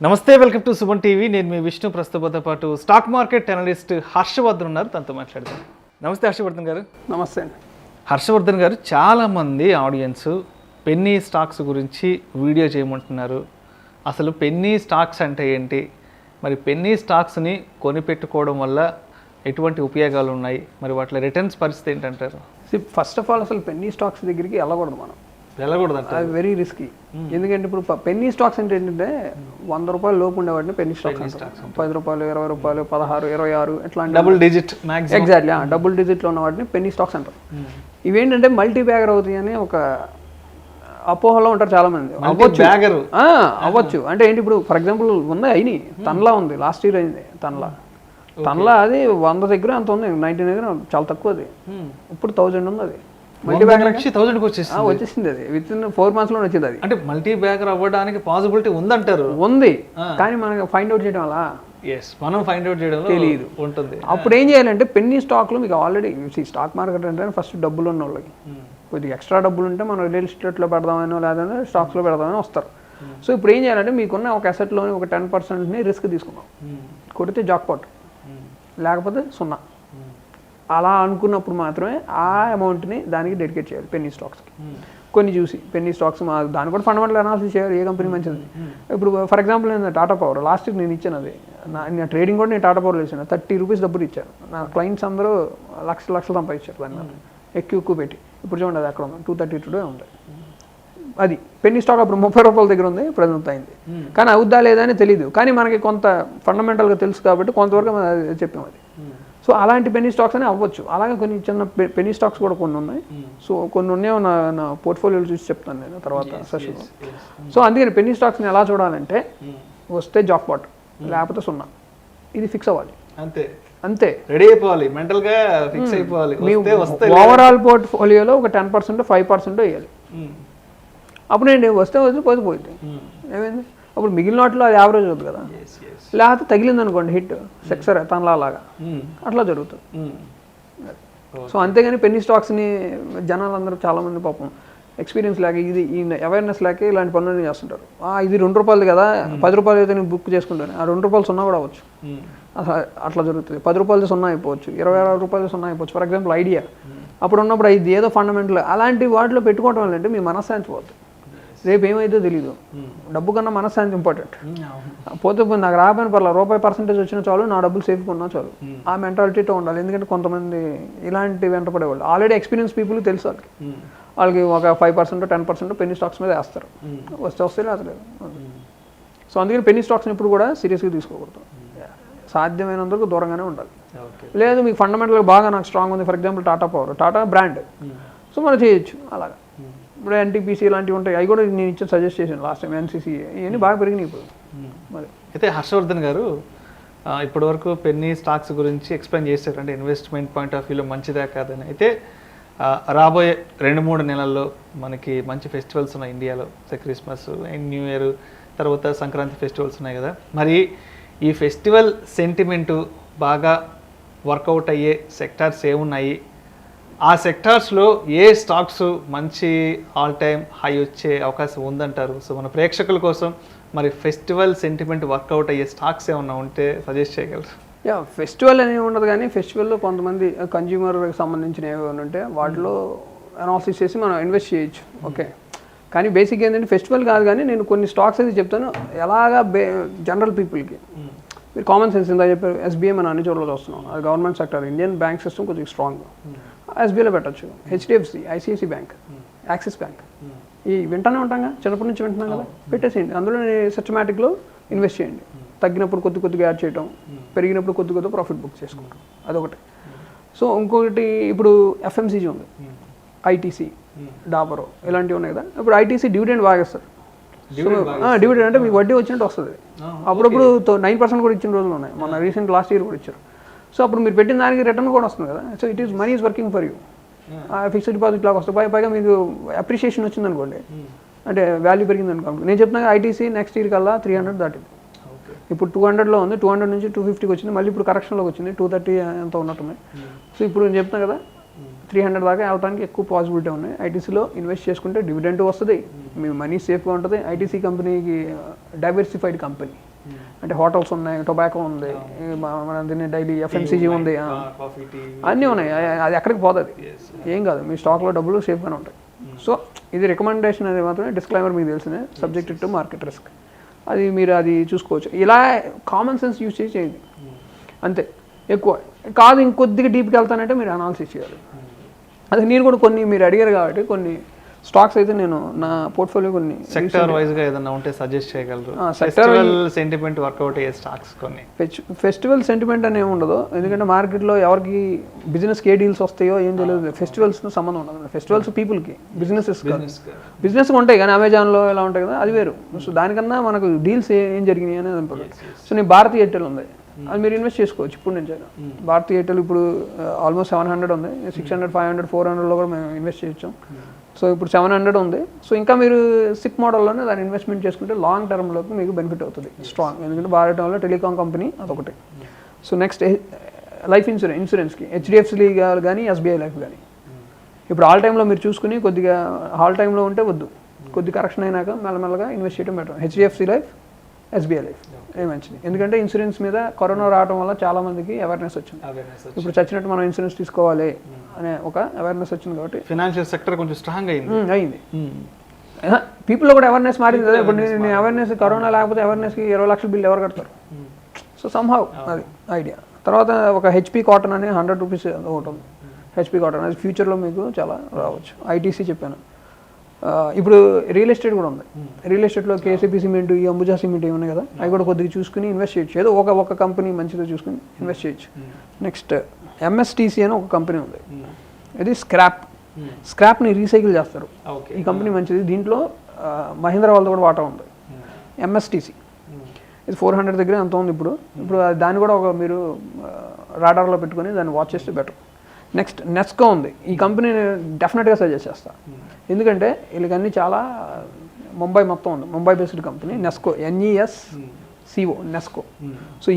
నమస్తే, welcome to Suman TV. నేను మీ విష్ణు. ప్రస్తుతంతో పాటు స్టాక్ మార్కెట్ అనలిస్ట్ హర్షవర్ధన్ ఉన్నారు, తనతో మాట్లాడతాను. నమస్తే హర్షవర్ధన్ గారు. నమస్తే అండి. హర్షవర్ధన్ గారు, చాలామంది ఆడియన్స్ పెన్నీ స్టాక్స్ గురించి వీడియో చేయమంటున్నారు. అసలు పెన్నీ స్టాక్స్ అంటే ఏంటి, మరి పెన్నీ స్టాక్స్ని కొనిపెట్టుకోవడం వల్ల ఎటువంటి ఉపయోగాలు ఉన్నాయి, మరి వాటి రిటర్న్స్ పరిస్థితి ఏంటంటారు? ఫస్ట్ ఆఫ్ ఆల్ అసలు పెన్నీ స్టాక్స్ దగ్గరికి వెళ్ళకూడదు. మనం వెళ్ళకూడదు, అది వెరీ రిస్కీ. ఎందుకంటే ఇప్పుడు పెన్నీ స్టాక్స్ అంటే ఏంటంటే ₹100 లోపు ఉండేవాటిని పెన్నీ స్టాక్స్ అంటారు. ₹10, ₹20, ₹16, ₹26 ఇట్లాంటి డబుల్ డిజిట్ ఎగ్జాక్ట్లీ డబుల్ డిజిట్లో ఉన్న వాటిని పెన్నీ స్టాక్స్ అంటారు. ఇవేంటంటే మల్టీ బ్యాగర్ అవుతాయి అని ఒక అపోహలో ఉంటారు చాలా మంది. అవ్వచ్చు అంటే ఏంటి, ఇప్పుడు ఫర్ ఎగ్జాంపుల్ ఉంది అయినాయి. తనలా ఉంది, లాస్ట్ ఇయర్ అయింది తనలా. అది 100 దగ్గర అంత ఉంది, 90 దగ్గర చాలా తక్కువ. అది ఇప్పుడు 1000 ఉంది. అది మల్టీ బ్యాగర్ 1000కి వచ్చేసింది. అది విత్ ఇన్ 4 months లో వచ్చింది. అది అంటే మల్టీ బ్యాగర్ అవ్వడానికి పాసిబిలిటీ ఉందంటారు. ఉంది, కానీ మనకి ఫైండ్ అవుట్ చేయడం వల్ల మనం ఫైండ్ అవుట్ చేయడం తెలియదు ఉంటుంది. అప్పుడు ఏం చేయాలంటే పెన్నీ స్టాక్లో మీకు ఆల్రెడీ స్టాక్ మార్కెట్ అంటే ఫస్ట్ డబ్బులు ఉన్న వాళ్ళకి కొద్దిగా ఎక్స్ట్రా డబ్బులు ఉంటే మనం రియల్ ఎస్టేట్లో పెడదామనో లేదంటే స్టాక్స్లో పెడదామని వస్తారు. సో ఇప్పుడు ఏం చేయాలంటే మీకున్న ఒక అసెట్లోని ఒక 10%ని రిస్క్ తీసుకుందాం. కొడితే జాక్పాట్, లేకపోతే 0. అలా అనుకున్నప్పుడు మాత్రమే ఆ అమౌంట్ని దానికి డెడికేట్ చేయాలి పెన్నీ స్టాక్స్కి. కొన్ని చూసి పెన్నీ స్టాక్స్ దాన్ని కూడా ఫండమెంటల్ అనాలిసిస్ చేయాలి, ఏ కంపెనీ మంచిది. ఇప్పుడు ఫర్ ఎగ్జాంపుల్ నేను టాటా పవర్ లాస్ట్ ఇయర్ నేను ఇచ్చాను. అది నా ట్రేడింగ్ కూడా నేను టాటా పవర్లో ఇచ్చాను. ₹30 డబ్బులు ఇచ్చాను. నా క్లయింట్స్ అందరూ లక్షలు సంపాదించారు దాని మీద ఎక్కువ పెట్టి. ఇప్పుడు చూడండి అది అక్కడ ఉంది, 232 ఉంది. అది పెన్నీ స్టాక్ అప్పుడు ₹30 దగ్గర ఉంది, ప్రజెంట్ అయింది. కానీ అవుద్దా లేదా అని తెలియదు, కానీ మనకి కొంత ఫండమెంటల్గా తెలుసు కాబట్టి కొంతవరకు చెప్పాము అది. సో అలాంటి పెన్నీ స్టాక్స్ అని అవ్వచ్చు. అలాగే కొన్ని చిన్న పెన్నీ స్టాక్స్ కూడా కొన్ని ఉన్నాయి. సో కొన్ని ఉన్నాయో నా పోర్ట్ఫోలియోలు చూసి చెప్తాను నేను తర్వాత సెషన్లో. సో అందుకని పెన్నీ స్టాక్స్ని ఎలా చూడాలంటే వస్తే జాక్పాట్, లేకపోతే 0. ఇది ఫిక్స్ అవ్వాలి, అంతే. రెడీ అయిపోవాలి, మెంటల్గా ఫిక్స్ అయిపోవాలి. ఓవరాల్ పోర్ట్ఫోలియోలో ఒక 10%, 5% వేయాలి. అప్పుడు నేను వస్తే పోయింది ఏమైంది. అప్పుడు మిగిలిన వాటిలో అది యావరేజ్ అవుతుంది కదా. లేకపోతే తగిలింది అనుకోండి హిట్ సెక్సర్ తనలాగా అట్లా జరుగుతుంది. సో అంతేగాని పెన్నీ స్టాక్స్ని జనాలందరూ చాలామంది పాపం ఎక్స్పీరియన్స్ లేక ఈ అవేర్నెస్ లేక ఇలాంటి పనులు చేస్తుంటారు. ఇది ₹2 కదా, ₹10 అయితే నేను బుక్ చేసుకుంటాను. ఆ ₹2 0 కూడా అవ్వచ్చు. అట్లా జరుగుతుంది. ₹10 0 అయిపోవచ్చు, ₹26 0 అయిపోవచ్చు. ఫర్ ఎగ్జాంపుల్ ఐడియా అప్పుడు ఉన్నప్పుడు ఇది ఏదో ఫండమెంటల్ అలాంటి వాటిలో పెట్టుకోవడం వల్ల అంటే మీ మనశ్శాంతి పోతుంది. రేపు ఏమైతే తెలీదు. డబ్బు కన్నా మనశ్శాంతి ఇంపార్టెంట్. పోతే నాకు రాకపోయిన పర్లేదు, ₹1% వచ్చినా చాలు, నా డబ్బులు సేఫ్గా ఉన్నా చాలు. ఆ మెంటాలిటీతో ఉండాలి. ఎందుకంటే కొంతమంది ఇలాంటి వెంటపడేవాళ్ళు ఆల్రెడీ ఎక్స్పీరియన్స్ పీపుల్ తెలుసు వాళ్ళకి ఒక 5%, 10% పెన్నీ స్టాక్స్ మీద వేస్తారు. వస్తే లేదు. సో అందుకని పెన్నీ స్టాక్స్ని ఇప్పుడు కూడా సీరియస్గా తీసుకోకూడదు. సాధ్యమైనందుకు దూరంగానే ఉండాలి. లేదు మీకు ఫండమెంటల్గా బాగా నాకు స్ట్రాంగ్ ఉంది, for example Tata power, Tata brand, so మనం చేయొచ్చు. అలాగా ఇప్పుడు ఎన్టీపీసీ ఇలాంటివి ఉంటాయి, అవి కూడా నేను ఇచ్చి సజెస్ట్ చేశాను లాస్ట్ టైం. ఎన్సీసీ ఇవన్నీ బాగా పెరిగినాయి ఇప్పుడు. మరి అయితే హర్షవర్ధన్ గారు ఇప్పటివరకు పెన్నీ స్టాక్స్ గురించి ఎక్స్ప్లెయిన్ చేశారు, అంటే ఇన్వెస్ట్మెంట్ పాయింట్ ఆఫ్ వ్యూలో మంచిదా కాదని. అయితే రాబోయే 2-3 నెలల్లో మనకి మంచి ఫెస్టివల్స్ ఉన్నాయి ఇండియాలో. క్రిస్మస్ అండ్ న్యూ ఇయర్ తర్వాత సంక్రాంతి ఫెస్టివల్స్ ఉన్నాయి కదా. మరి ఈ ఫెస్టివల్ సెంటిమెంటు బాగా వర్కౌట్ అయ్యే సెక్టార్స్ ఏమున్నాయి, ఆ సెక్టార్స్లో ఏ స్టాక్స్ మంచి ఆల్ టైమ్ హై వచ్చే అవకాశం ఉందంటారు? సో మన ప్రేక్షకుల కోసం మరి ఫెస్టివల్ సెంటిమెంట్ వర్కౌట్ అయ్యే స్టాక్స్ ఏమన్నా ఉంటే సజెస్ట్ చేయగలరు? ఫెస్టివల్ అనేవి ఉండదు, కానీ ఫెస్టివల్లో కొంతమంది కన్జ్యూమర్కి సంబంధించిన ఏమైనా ఉంటే వాటిలో అనాలిసిస్ చేసి మనం ఇన్వెస్ట్ చేయొచ్చు. ఓకే, కానీ బేసిక్ ఏంటంటే ఫెస్టివల్ కాదు, కానీ నేను కొన్ని స్టాక్స్ అయితే చెప్తాను ఎలాగా జనరల్ పీపుల్కి. మీరు కామన్ సెన్స్ ఇందా చెప్పారు, ఎస్బీఐ మనం అన్ని చోట్ల చూస్తున్నాం. అది government sector, Indian bank system కొంచెం స్ట్రాంగ్. ఎస్బీఐలో పెట్టచ్చు, HDFC, ICICI bank, axis bank, ఈ వింటానే ఉంటాం, చిన్నప్పటి నుంచి వింటున్నాం కదా, పెట్టేసేయండి. అందులో సిస్టమాటిక్లో ఇన్వెస్ట్ చేయండి. తగ్గినప్పుడు కొద్దిగా యాడ్ చేయడం, పెరిగినప్పుడు కొద్దిగా ప్రాఫిట్ బుక్ చేసుకోవడం, అదొకటి. సో ఇంకొకటి ఇప్పుడు ఎఫ్ఎంసీజీ ఉంది, ఐటీసీ, డాబరో ఇలాంటివి ఉన్నాయి కదా. ఇప్పుడు ఐటీసీ డివిడెండ్ బాగా ఇస్తారు. డివిడెండ్ అంటే మీకు వడ్డీ వచ్చినట్టు వస్తుంది. అప్పుడప్పుడు 9% కూడా ఇచ్చిన రోజులు ఉన్నాయి. మొన్న రీసెంట్ లాస్ట్ ఇయర్ కూడా ఇచ్చారు. సో అప్పుడు మీరు పెట్టిన దానికి రిటర్న్ కూడా వస్తుంది కదా. So it is money is working for you. Fixed deposit లాగా వస్తుంది. పైగా మీకు అప్రిషియేషన్ వచ్చింది అనుకోండి, అంటే వాల్యూ పెరిగింది అనుకోండి. నేను చెప్తున్నా ఐటీసీ నెక్స్ట్ ఇయర్ కల్లా 300 దాటింది. ఇప్పుడు 200లో ఉంది, 200 నుంచి 250కి వచ్చింది. మళ్ళీ ఇప్పుడు కరెక్షన్లోకి వచ్చింది, 230 ఎంత ఉన్నట్టున్నాయి. సో ఇప్పుడు నేను చెప్తున్నా కదా 300 దాకా వెళ్ళడానికి ఎక్కువ పాసిబిలిటీ ఉన్నాయి. ఐటీసీలో ఇన్వెస్ట్ చేసుకుంటే డివిడెంట్ వస్తుంది, మీ మనీ సేఫ్గా ఉంటుంది. ఐటీసీ కంపెనీకి డైవర్సిఫైడ్ కంపెనీ. అంటే హోటల్స్ ఉన్నాయి, టొబాకో ఉంది, మన దీన్ని డైలీ ఎఫ్ఎంసీజీ ఉంది, అన్నీ ఉన్నాయి. అది ఎక్కడికి పోతుంది, ఏం కాదు, మీ స్టాక్లో డబ్బులు సేఫ్గానే ఉంటాయి. సో ఇది రికమెండేషన్ అనేది మాత్రమే, డిస్క్లైమర్ మీకు తెలిసిన సబ్జెక్టెడ్ టు మార్కెట్ రిస్క్. అది మీరు అది చూసుకోవచ్చు. ఇలా కామన్ సెన్స్ యూజ్ చేయండి అంతే. ఎక్కువ కాదు ఇంకొద్దిగా డీప్కి వెళ్తానంటే మీరు అనాలిసిస్ చేయాలి. అది నేను కూడా కొన్ని మీరు అడిగారు కాబట్టి కొన్ని స్టాక్స్ అయితే నేను నా పోర్ట్ఫోలియో కొన్ని సెక్టర్ వైజ్గా ఏదైనా ఉంటే సజెస్ట్ చేయగలరు. ఫెస్టివల్ సెంటిమెంట్ వర్కౌట్ అయ్యే స్టాక్స్ కొన్ని. ఫెస్టివల్ సెంటిమెంట్ అని ఏమి ఉండదు, ఎందుకంటే మార్కెట్లో ఎవరికి బిజినెస్కి ఏ డీల్స్ వస్తాయో ఏం తెలియదు. ఫెస్టివల్స్తో సంబంధం ఉండదు. ఫెస్టివల్స్ పీపుల్కి, బిజినెస్కి ఉంటాయి కానీ అమెజాన్లో ఇలా ఉంటాయి కదా, అది వేరు. సో దానికన్నా మనకు డీల్స్ ఏం జరిగినాయి అనేది ఇంపార్టెంట్. సో నేను భారతీయ ఎయిర్టెల్ ఉంది, అది మీరు ఇన్వెస్ట్ చేసుకోవచ్చు ఇప్పుడు నుంచి. భారతీయ ఎయిర్టెల్ ఇప్పుడు ఆల్మోస్ట్ 700 ఉంది, 600, 500, 400లో కూడా మేము ఇన్వెస్ట్ చేయొచ్చు. సో ఇప్పుడు 700 ఉంది. సో ఇంకా మీరు సిప్ మోడల్లోనే దాన్ని ఇన్వెస్ట్మెంట్ చేసుకుంటే లాంగ్ టర్మ్లోకి మీకు బెనిఫిట్ అవుతుంది స్ట్రాంగ్. ఎందుకంటే భారతంలో టెలికాం కంపెనీ అదొకటి. సో నెక్స్ట్ లైఫ్ ఇన్సూరెన్స్కి హెచ్డిఎఫ్సి కానీ ఎస్బీఐ లైఫ్ కానీ ఇప్పుడు ఆల్ టైంలో మీరు చూసుకుని కొద్దిగా ఆల్ టైంలో ఉంటే వద్దు, కొద్ది కరెక్షన్ అయినాక మెల్లమెల్లగా ఇన్వెస్ట్ చేయడం better. HDFC life, SBI life ఏ మంచిది. ఎందుకంటే ఇన్సూరెన్స్ మీద కరోనా రావడం వల్ల చాలా మందికి అవేర్నెస్ వచ్చింది. ఇప్పుడు చచ్చినట్టు మనం ఇన్సూరెన్స్ తీసుకోవాలి అనే ఒక అవేర్నెస్ వచ్చింది కాబట్టి ఫైనాన్షియల్ సెక్టర్ కొంచెం స్ట్రాంగ్ అయింది. పీపుల్లో కూడా అవేర్నెస్ మారింది కదా. ఇప్పుడు నేను అవేర్నెస్, కరోనా లేకపోతే అవేర్నెస్కి 20 లక్షల బిల్లు ఎవరు కడతారు? సో సమ్హౌ అది ఐడియా. తర్వాత ఒక హెచ్పి కాటన్ అని 100 రూపీస్ ఒకటి ఉంది, హెచ్పి కాటన్. అది ఫ్యూచర్లో మీకు చాలా రావచ్చు. ఐటీసీ చెప్పాను. ఇప్పుడు రియల్ ఎస్టేట్ కూడా ఉంది. రియల్ ఎస్టేట్లో కేసీపీ సిమెంట్, ఈ అంబుజా సిమెంట్ ఇవి ఉన్నాయి కదా, అవి కూడా కొద్దిగా చూసుకుని ఇన్వెస్ట్ చేయొచ్చు. ఏదో ఒక కంపెనీ మంచిగా చూసుకుని ఇన్వెస్ట్ చేయొచ్చు. నెక్స్ట్ ఎంఎస్టీసీ అని ఒక కంపెనీ ఉంది, ఇది స్క్రాప్ని రీసైకిల్ చేస్తారు. ఈ కంపెనీ మంచిది. దీంట్లో మహీంద్రా వాళ్ళతో కూడా వాటా ఉంది. ఎంఎస్టీసీ ఇది 400 దగ్గర అంత ఉంది. ఇప్పుడు దాన్ని కూడా ఒక మీరు రాడార్లో పెట్టుకొని దాన్ని వాచ్ చేస్తే బెటర్. నెక్స్ట్ నెస్కో ఉంది. ఈ కంపెనీని డెఫినెట్గా సజెస్ట్ చేస్తాను, ఎందుకంటే వీళ్ళకన్నీ చాలా ముంబై మొత్తం ఉంది, Mumbai based company Nesco, NESCO Nesco. So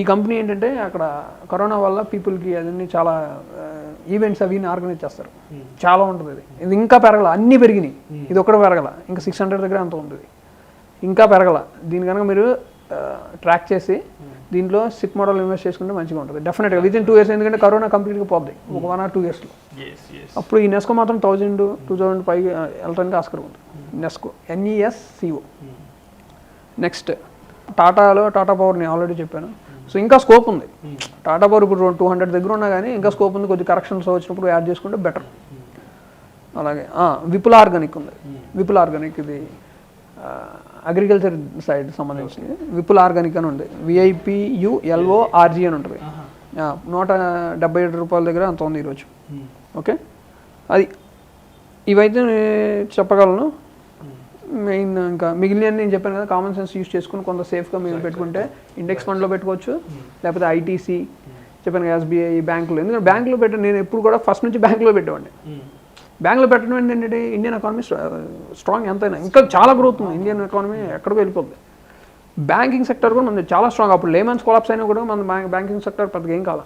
ఈ కంపెనీ ఏంటంటే అక్కడ కరోనా వల్ల పీపుల్కి అదన్నీ చాలా ఈవెంట్స్ అవి ఆర్గనైజ్ చేస్తారు. చాలా ఉంటుంది. ఇది ఇంకా పెరగల, అన్నీ పెరిగినాయి, ఇది ఒకటి పెరగల. ఇంకా 600 దగ్గర అంత ఉంది, ఇంకా పెరగల. దీని కనుక మీరు ట్రాక్ చేసి దీంట్లో సిప్ మోడల్ ఇన్వెస్ట్ చేసుకుంటే మంచిగా ఉంటుంది డెఫినెట్గా వితిన్ 2 years. ఎందుకంటే కరోనా కంప్లీట్గా పోద్ది ఒక 1 or 2 yearsలో. అప్పుడు ఈ నెస్కో మాత్రం 1000-2000 పైకి వెళ్ళడానికి ఆస్కారం ఉంది. నెస్కో, NESCO. నెక్స్ట్ టాటా పవర్ని ఆల్రెడీ చెప్పాను. సో ఇంకా స్కోప్ ఉంది. టాటా పవర్ ఇప్పుడు 200 దగ్గర ఉన్నా కానీ ఇంకా స్కోప్ ఉంది. కొద్ది కరెక్షన్స్ వచ్చినప్పుడు యాడ్ చేసుకుంటే బెటర్. అలాగే విపుల్ ఆర్గానిక్ ఉంది. విపుల్ ఆర్గానిక్ ఇది అగ్రికల్చర్ సైడ్ సంబంధించింది. విపుల్ ఆర్గానిక్ అని ఉంది, VIPULORG అని ఉంటుంది. 177 రూపాయల దగ్గర అంత ఉంది ఈరోజు. ఓకే, అది ఇవైతే చెప్పగలను. మెయిన్ ఇంకా మిగిలిన నేను చెప్పాను కదా, కామన్ సెన్స్ యూస్ చేసుకుని కొంత సేఫ్గా మీరు పెట్టుకుంటే ఇండెక్స్ ఫండ్లో పెట్టుకోవచ్చు, లేకపోతే ఐటీసీ చెప్పాను కదా, SBI బ్యాంకులో. ఎందుకంటే బ్యాంకులో పెట్టాను నేను ఎప్పుడు కూడా ఫస్ట్ నుంచి బ్యాంకులో పెట్టేవాడిని. బ్యాంకులో పెట్టడం ఏంటంటే ఇండియన్ ఎకానమీ స్ట్రాంగ్ ఎంతైనా ఇంకా చాలా గ్రోత్ ఉంది. ఇండియన్ ఎకానమీ ఎక్కడికి వెళ్ళిపోతుంది. బ్యాంకింగ్ సెక్టర్ కూడా మనది చాలా స్ట్రాంగ్. అప్పుడు లేమన్స్ కొలాప్స్ అయినా కూడా మన బ్యాంకింగ్ సెక్టర్ పెద్దగా ఏం కాదు.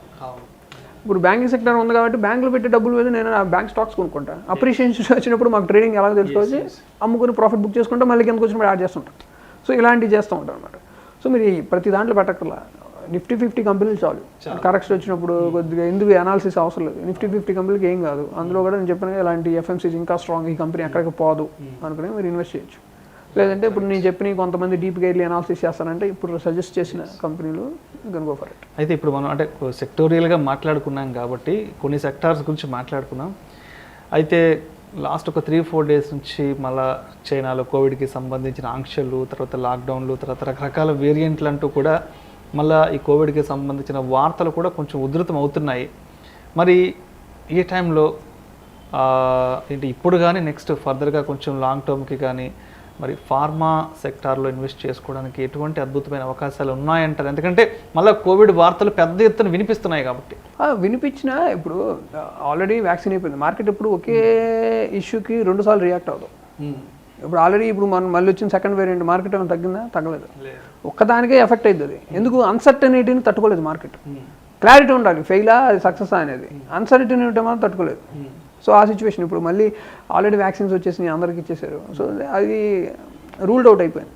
ఇప్పుడు బ్యాంకింగ్ సెక్టర్ ఉంది కాబట్టి బ్యాంకులో పెట్టి డబ్బులు మీద నేను బ్యాంక్ స్టాక్స్ కొనుక్కుంటా. అప్రిషియేషన్ వచ్చినప్పుడు మాకు ట్రేడింగ్ ఎలా తెలుసుకోవచ్చు, అమ్ముకుని ప్రాఫిట్ బుక్ చేసుకుంటే మళ్ళీ కిందకు వచ్చినప్పుడు యాడ్ చేస్తుంటాం. సో ఇలాంటివి చేస్తూ ఉంటాం అనమాట. సో మీరు ప్రతి దాంట్లో పెట్టక్కర్లా, నిఫ్టీ 50 కంపెనీలు చాలు. కరెక్షన్ వచ్చినప్పుడు కొద్దిగా ఎందుకు అనాలిసిస్ అవసరం లేదు. నిఫ్టీ 50 కంపెనీలకి ఏం కాదు. అందులో కూడా నేను చెప్పిన ఇలాంటి FMCG ఇంకా స్ట్రాంగ్, ఈ కంపెనీ ఎక్కడికి పోదు అనుకుని మీరు ఇన్వెస్ట్ చేయొచ్చు. లేదంటే ఇప్పుడు నేను చెప్పిన కొంతమంది డీప్గా వెళ్ళి అనాలిసిస్ చేస్తానంటే ఇప్పుడు సజెస్ట్ చేసిన కంపెనీలు గో ఫర్ ఇట్. అయితే ఇప్పుడు మనం అంటే సెక్టోరియల్గా మాట్లాడుకున్నాం కాబట్టి కొన్ని సెక్టార్స్ గురించి మాట్లాడుకున్నాం. అయితే లాస్ట్ ఒక 3-4 days నుంచి మళ్ళీ చైనాలో కోవిడ్కి సంబంధించిన ఆంక్షలు, తర్వాత లాక్డౌన్లు, తర్వాత రకరకాల వేరియంట్లు అంటూ కూడా మళ్ళీ ఈ కోవిడ్కి సంబంధించిన వార్తలు కూడా కొంచెం ఉధృతం అవుతున్నాయి. మరి ఈ టైంలో ఏంటి ఇప్పుడు కానీ నెక్స్ట్ ఫర్దర్గా కొంచెం లాంగ్ టర్మ్కి కానీ మరి ఫార్మా సెక్టార్లో ఇన్వెస్ట్ చేసుకోవడానికి ఎటువంటి అద్భుతమైన అవకాశాలు ఉన్నాయంటారు? ఎందుకంటే మళ్ళీ కోవిడ్ వార్తలు పెద్ద ఎత్తున వినిపిస్తున్నాయి కాబట్టి. వినిపించినా ఇప్పుడు ఆల్రెడీ వ్యాక్సిన్ అయిపోయింది. మార్కెట్ ఇప్పుడు ఒకే ఇష్యూకి 2 సార్లు రియాక్ట్ అవుతాం. ఇప్పుడు ఆల్రెడీ ఇప్పుడు మనం మళ్ళీ వచ్చిన సెకండ్ వేరియంట్ మార్కెట్ ఏమైనా తగ్గిందా? తగ్గలేదు. ఒక్కదానికే ఎఫెక్ట్ అవుతుంది. ఎందుకు? అన్సర్టనిటీని తట్టుకోలేదు మార్కెట్. క్లారిటీ ఉండాలి, ఫెయిలా అది సక్సెస్ అనేది. అన్సర్టనిటీ ఉంటే మాత్రం తట్టుకోలేదు. సో ఆ సిచ్యువేషన్ ఇప్పుడు మళ్ళీ ఆల్రెడీ వ్యాక్సిన్స్ వచ్చేసినాయి, అందరికి ఇచ్చేసారు. సో అది రూల్డ్ అవుట్ అయిపోయింది.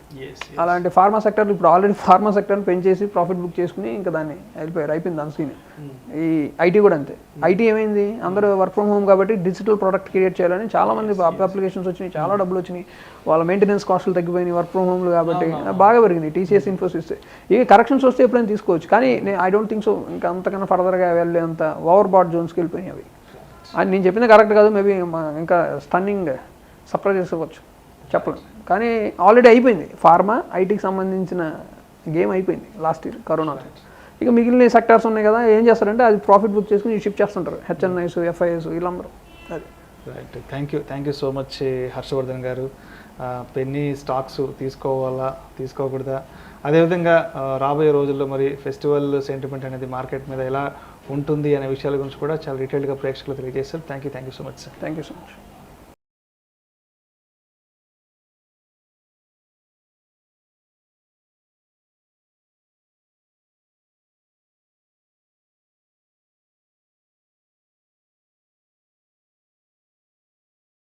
అలాంటి ఫార్మా సెక్టర్ ఇప్పుడు ఆల్రెడీ ఫార్మా సెక్టర్ని పెంచేసి ప్రాఫిట్ బుక్ చేసుకుని ఇంకా దాన్ని వెళ్ళిపోయారు, అయిపోయింది దాని సీన్. ఈ ఐటీ కూడా అంతే. ఐటీ ఏమైంది, అందరూ వర్క్ ఫ్రమ్ హోమ్ కాబట్టి డిజిటల్ ప్రోడక్ట్ క్రియేట్ చేయాలని చాలామంది అప్లికేషన్స్ వచ్చినాయి, చాలా డబ్బులు వచ్చినాయి, వాళ్ళ మెయింటెనెన్స్ కాస్టులు తగ్గిపోయినాయి వర్క్ ఫ్రమ్ హోమ్లు కాబట్టి బాగా పెరిగింది. టీసీఎస్, ఇన్ఫోసిస్ ఇవి కరెక్షన్స్ వస్తే ఎప్పుడైనా తీసుకోవచ్చు, కానీ ఐ డోంట్ థింక్ సో ఇంకా అంతకన్నా ఫర్దర్గా వెళ్ళేంత ఓవర్ బాట్ జోన్స్కి వెళ్ళిపోయినాయి అవి. అని నేను చెప్పింది కరెక్ట్ కాదు, మేబీ ఇంకా స్టన్నింగ్ సర్ప్రైజ్ చేసుకోవచ్చు, చెప్పలేం. కానీ ఆల్రెడీ అయిపోయింది, ఫార్మా ఐటీకి సంబంధించిన గేమ్ అయిపోయింది లాస్ట్ ఇయర్ కరోనాలో. ఇక మిగిలిన సెక్టార్స్ ఉన్నాయి కదా, ఏం చేస్తారంటే అది ప్రాఫిట్ బుక్ చేసుకుని షిఫ్ట్ చేస్తుంటారు, హెచ్ఎన్ఐస్, ఎఫ్ఐఎస్ వీళ్ళందరూ. అది right. Thank you so much Harshavardhan garu. Penny stocks తీసుకోవాలా తీసుకోకూడదా, అదేవిధంగా రాబోయే రోజుల్లో మరి ఫెస్టివల్ సెంటిమెంట్ అనేది మార్కెట్ మీద ఎలా ఉంటుంది అనే విషయాల గురించి కూడా చాలా డీటెయిల్గా ప్రేక్షకులు తెలియజేస్తారు. Thank you so much sir. Thank you so much.